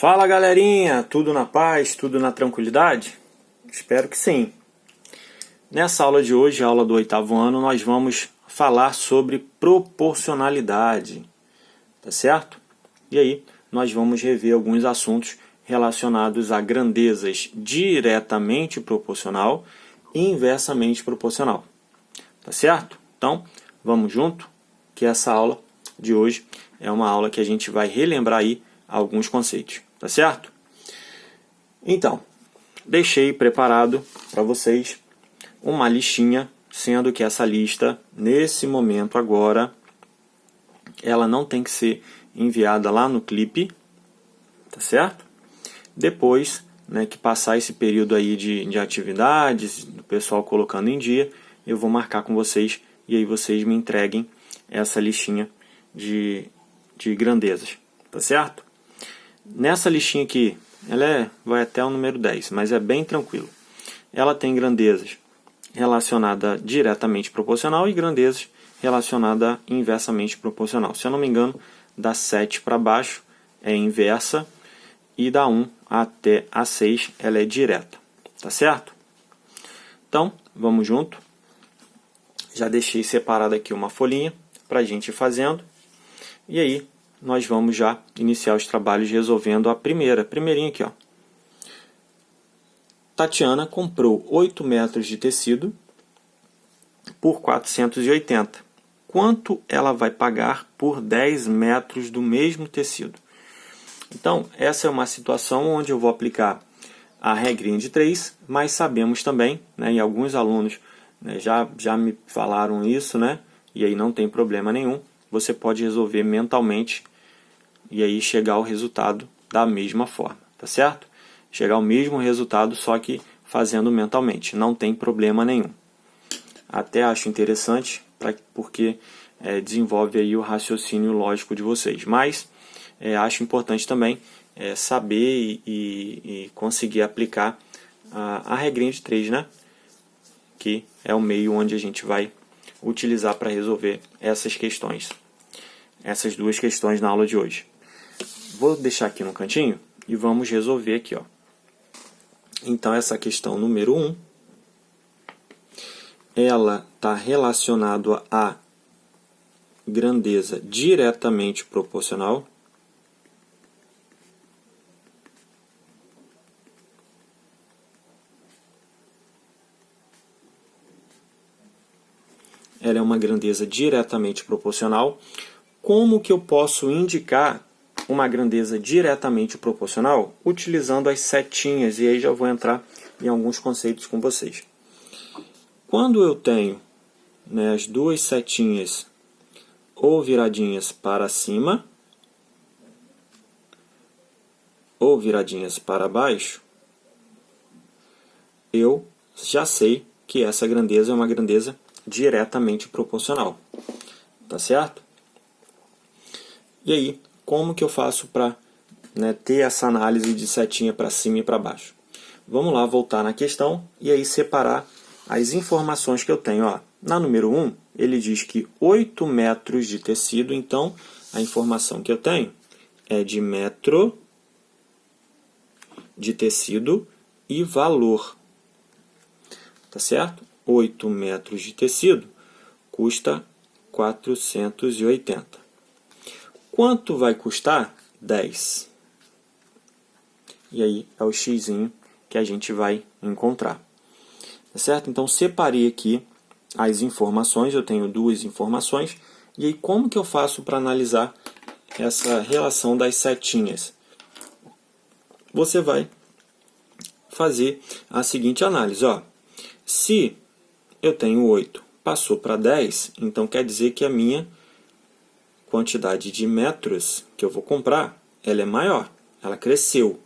Fala galerinha, tudo na paz, tudo na tranquilidade? Espero que sim. Nessa aula de hoje, a aula do 8º ano, nós vamos falar sobre proporcionalidade, tá certo? E aí, nós vamos rever alguns assuntos relacionados a grandezas diretamente proporcional e inversamente proporcional, tá certo? Então, vamos junto, que essa aula de hoje é uma aula que a gente vai relembrar aí alguns conceitos, tá certo? Então, deixei preparado para vocês uma listinha, sendo que essa lista, nesse momento agora, ela não tem que ser enviada lá no clipe, tá certo? Depois, que passar esse período aí de atividades, do pessoal colocando em dia, eu vou marcar com vocês e aí vocês me entreguem essa listinha de grandezas, tá certo? Nessa listinha aqui, ela vai até o número 10, mas é bem tranquilo. Ela tem grandezas relacionadas diretamente proporcional e grandezas relacionadas inversamente proporcional. Se eu não me engano, da 7 para baixo é inversa e da 1 até a 6 ela é direta, tá certo? Então, vamos junto. Já deixei separado aqui uma folhinha para a gente ir fazendo. E aí, nós vamos já iniciar os trabalhos resolvendo a primeirinha aqui, ó. Tatiana comprou 8 metros de tecido por 480. Quanto ela vai pagar por 10 metros do mesmo tecido? Então, essa é uma situação onde eu vou aplicar a regrinha de 3, mas sabemos também, e alguns alunos já me falaram isso, e aí não tem problema nenhum, você pode resolver mentalmente e aí chegar ao resultado da mesma forma, tá certo? Chegar ao mesmo resultado, só que fazendo mentalmente, não tem problema nenhum. Até acho interessante, porque desenvolve aí o raciocínio lógico de vocês, mas acho importante também saber e conseguir aplicar a regrinha de 3, que é o meio onde a gente vai utilizar para resolver essas questões, essas duas questões na aula de hoje. Vou deixar aqui no cantinho e vamos resolver aqui, ó. Então, essa questão número 1, ela está relacionada à grandeza diretamente proporcional. Ela é uma grandeza diretamente proporcional. Como que eu posso indicar uma grandeza diretamente proporcional? Utilizando as setinhas, e aí já vou entrar em alguns conceitos com vocês. Quando eu tenho as duas setinhas ou viradinhas para cima ou viradinhas para baixo, eu já sei que essa grandeza é uma grandeza diretamente proporcional, tá certo? E aí, como que eu faço para ter essa análise de setinha para cima e para baixo? Vamos lá, voltar na questão e aí separar as informações que eu tenho. Ó. Na número 1, ele diz que 8 metros de tecido, então a informação que eu tenho é de metro de tecido e valor. Tá certo? 8 metros de tecido custa 480. Quanto vai custar? 10. E aí é o x que a gente vai encontrar. Tá certo? Então, separei aqui as informações. Eu tenho duas informações. E aí, como que eu faço para analisar essa relação das setinhas? Você vai fazer a seguinte análise. Ó. Se eu tenho 8, passou para 10, então quer dizer que a minha quantidade de metros que eu vou comprar, ela é maior, ela cresceu.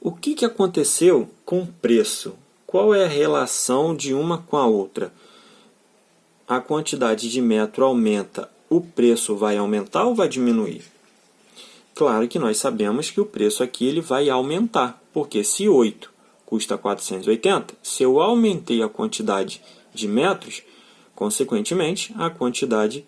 O que aconteceu com o preço? Qual é a relação de uma com a outra? A quantidade de metro aumenta, o preço vai aumentar ou vai diminuir? Claro que nós sabemos que o preço aqui ele vai aumentar, porque se 8 custa 480, se eu aumentei a quantidade de metros, consequentemente, a quantidade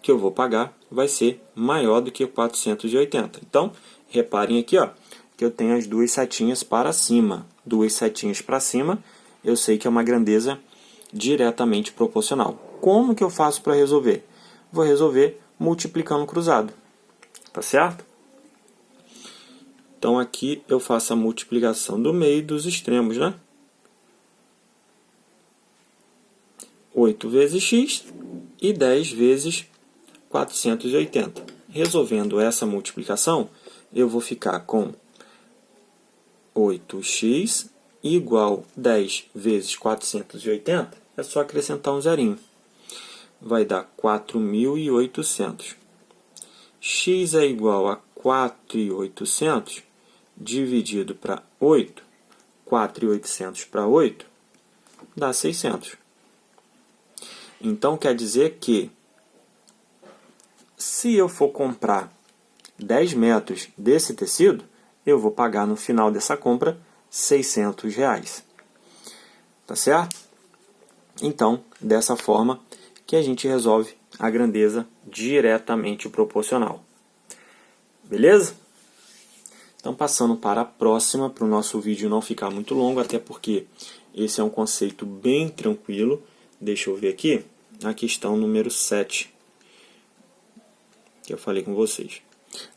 que eu vou pagar vai ser maior do que 480. Então, reparem aqui, ó, que eu tenho as duas setinhas para cima. Duas setinhas para cima, eu sei que é uma grandeza diretamente proporcional. Como que eu faço para resolver? Vou resolver multiplicando cruzado. Tá certo? Então, aqui eu faço a multiplicação do meio e dos extremos, né? 8 vezes x e 10 vezes 480. Resolvendo essa multiplicação, eu vou ficar com 8x igual 10 vezes 480. É só acrescentar um zerinho. Vai dar 4.800. X é igual a 4.800 dividido para 8. 4.800 para 8 dá 600. Então, quer dizer que se eu for comprar 10 metros desse tecido, eu vou pagar no final dessa compra R$600. Tá certo? Então, dessa forma que a gente resolve a grandeza diretamente proporcional. Beleza? Então, passando para a próxima, para o nosso vídeo não ficar muito longo, até porque esse é um conceito bem tranquilo. Deixa eu ver aqui a questão número 7, que eu falei com vocês.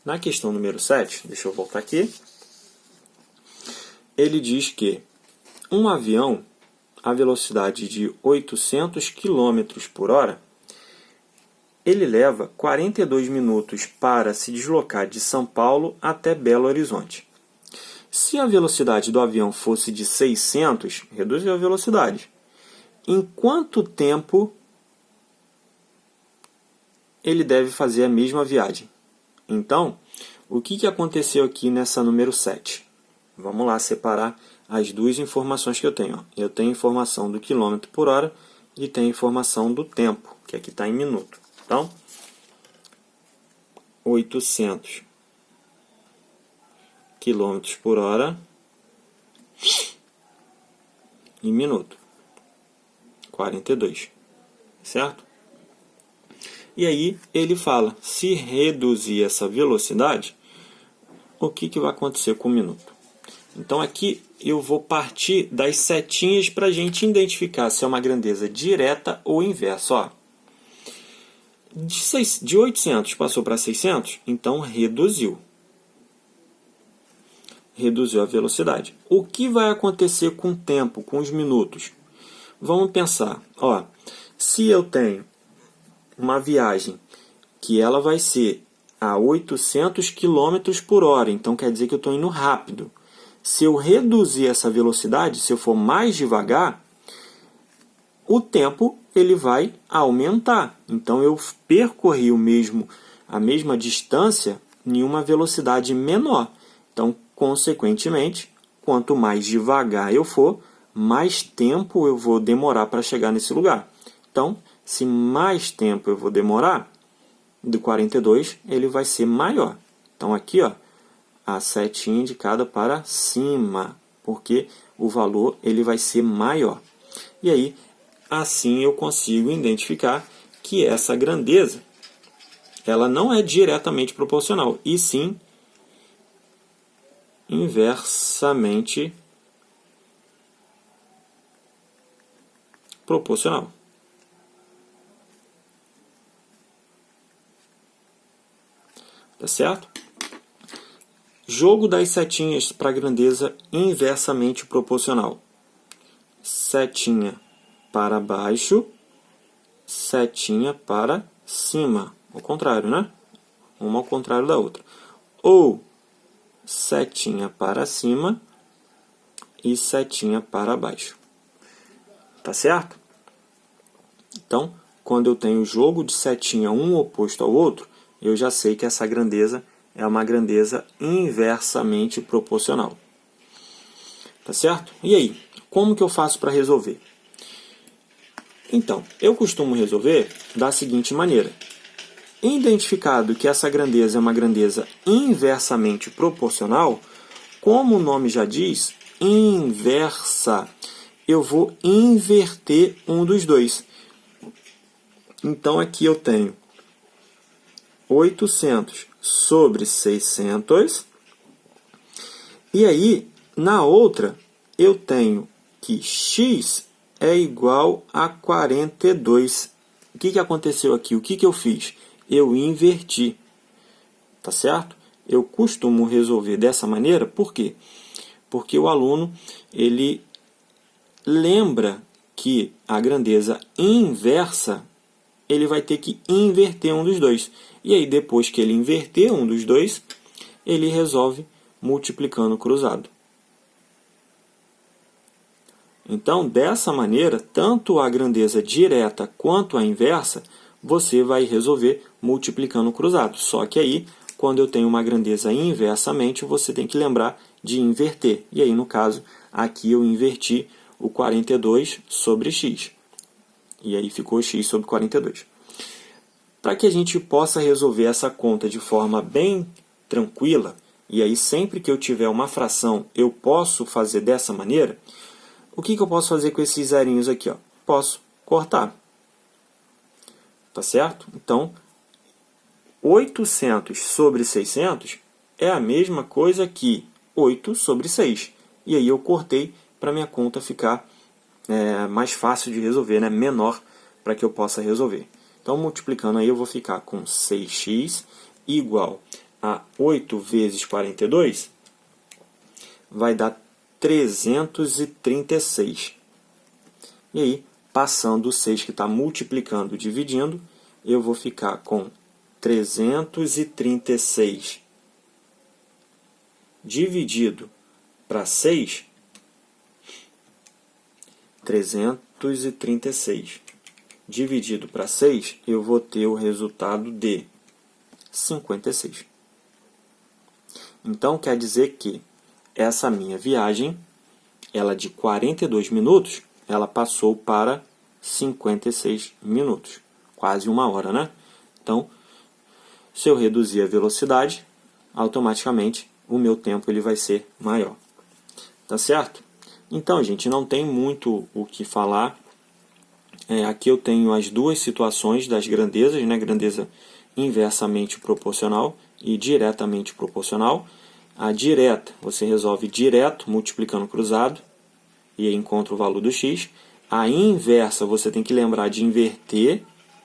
Na questão número 7, deixa eu voltar aqui, ele diz que um avião a velocidade de 800 km por hora, ele leva 42 minutos para se deslocar de São Paulo até Belo Horizonte. Se a velocidade do avião fosse de 600, reduziu a velocidade. Em quanto tempo ele deve fazer a mesma viagem? Então, o que aconteceu aqui nessa número 7? Vamos lá separar as duas informações que eu tenho. Eu tenho informação do quilômetro por hora e tenho informação do tempo, que aqui está em minuto. Então, 800 km por hora em minuto. 42, certo? E aí ele fala, se reduzir essa velocidade, o que vai acontecer com o minuto? Então aqui eu vou partir das setinhas para a gente identificar se é uma grandeza direta ou inversa. Ó, de 800 passou para 600, então reduziu. Reduziu a velocidade. O que vai acontecer com o tempo, com os minutos? Vamos pensar, ó, se eu tenho uma viagem que ela vai ser a 800 km por hora, então quer dizer que eu estou indo rápido. Se eu reduzir essa velocidade, se eu for mais devagar, o tempo ele vai aumentar. Então eu percorri a mesma distância em uma velocidade menor. Então, consequentemente, quanto mais devagar eu for, mais tempo eu vou demorar para chegar nesse lugar. Então, se mais tempo eu vou demorar, do 42 ele vai ser maior. Então aqui, ó, a setinha indicada para cima, porque o valor ele vai ser maior. E aí, assim eu consigo identificar que essa grandeza ela não é diretamente proporcional, e sim inversamente proporcional. Tá certo? Jogo das setinhas para grandeza inversamente proporcional. Setinha para baixo, setinha para cima. Ao contrário, né? Uma ao contrário da outra. Ou setinha para cima e setinha para baixo. Tá certo? Então, quando eu tenho o jogo de setinha um oposto ao outro, eu já sei que essa grandeza é uma grandeza inversamente proporcional. Tá certo? E aí, como que eu faço para resolver? Então, eu costumo resolver da seguinte maneira. Identificado que essa grandeza é uma grandeza inversamente proporcional, como o nome já diz, inversa, eu vou inverter um dos dois. Então, aqui eu tenho 800 sobre 600. E aí, na outra, eu tenho que x é igual a 42. O que aconteceu aqui? O que eu fiz? Eu inverti. Tá certo? Eu costumo resolver dessa maneira, por quê? Porque o aluno, ele lembra que a grandeza inversa, ele vai ter que inverter um dos dois. E aí, depois que ele inverter um dos dois, ele resolve multiplicando cruzado. Então, dessa maneira, tanto a grandeza direta quanto a inversa, você vai resolver multiplicando cruzado. Só que aí, quando eu tenho uma grandeza inversamente, você tem que lembrar de inverter. E aí, no caso, aqui eu inverti o 42 sobre x. E aí ficou x sobre 42. Para que a gente possa resolver essa conta de forma bem tranquila, e aí sempre que eu tiver uma fração eu posso fazer dessa maneira, o que eu posso fazer com esses zerinhos aqui? Ó? Posso cortar. Tá certo? Então, 800 sobre 600 é a mesma coisa que 8 sobre 6. E aí eu cortei para minha conta ficar mais fácil de resolver, né? Menor, para que eu possa resolver. Então, multiplicando aí, eu vou ficar com 6x igual a 8 vezes 42, vai dar 336. E aí, passando o 6 que está multiplicando, dividindo, eu vou ficar com 336 dividido para 6, 336 dividido para 6, eu vou ter o resultado de 56. Então, quer dizer que essa minha viagem, ela de 42 minutos, ela passou para 56 minutos. Quase uma hora, né? Então, se eu reduzir a velocidade, automaticamente o meu tempo ele vai ser maior. Tá certo? Então, gente, não tem muito o que falar. Aqui eu tenho as duas situações das grandezas, né? Grandeza inversamente proporcional e diretamente proporcional. A direta, você resolve direto, multiplicando cruzado, e aí encontra o valor do x. A inversa, você tem que lembrar de inverter,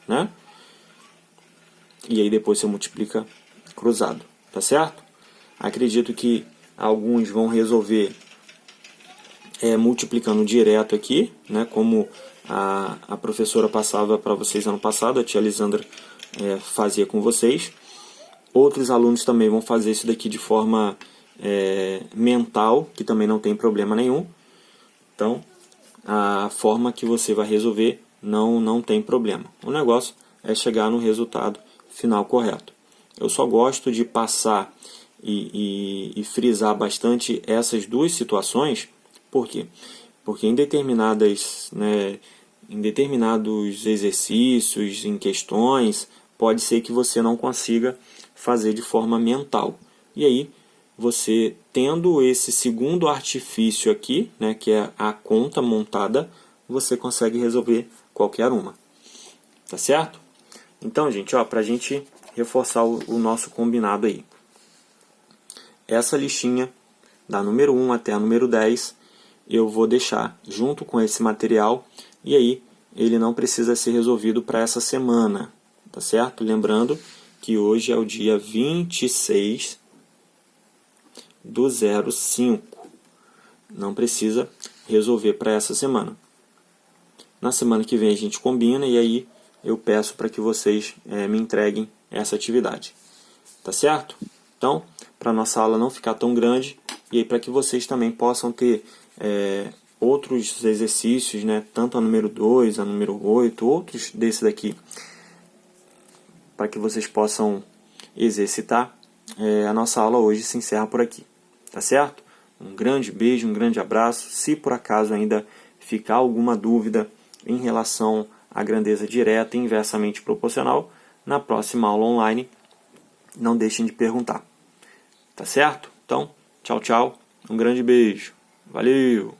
né? E aí depois você multiplica cruzado, tá certo? Acredito que alguns vão resolver multiplicando direto aqui, né? Como a professora passava para vocês ano passado, a tia Lisandra fazia com vocês. Outros alunos também vão fazer isso daqui de forma mental, que também não tem problema nenhum. Então, a forma que você vai resolver não tem problema. O negócio é chegar no resultado final correto. Eu só gosto de passar e frisar bastante essas duas situações. Por quê? Porque em determinados exercícios, em questões, pode ser que você não consiga fazer de forma mental. E aí, você tendo esse segundo artifício aqui, né, que é a conta montada, você consegue resolver qualquer uma. Tá certo? Então, gente, para a gente reforçar o nosso combinado aí. Essa listinha, da número 1 até a número 10, eu vou deixar junto com esse material, e aí ele não precisa ser resolvido para essa semana, tá certo? Lembrando que hoje é o dia 26/05. Não precisa resolver para essa semana. Na semana que vem a gente combina e aí eu peço para que vocês me entreguem essa atividade. Tá certo? Então, para a nossa aula não ficar tão grande e aí para que vocês também possam ter outros exercícios, né, tanto a número 2, a número 8, outros desse daqui, para que vocês possam exercitar, a nossa aula hoje se encerra por aqui. Tá certo? Um grande beijo, um grande abraço. Se por acaso ainda ficar alguma dúvida em relação à grandeza direta e inversamente proporcional, na próxima aula online, não deixem de perguntar. Tá certo? Então, tchau, tchau. Um grande beijo. Valeu!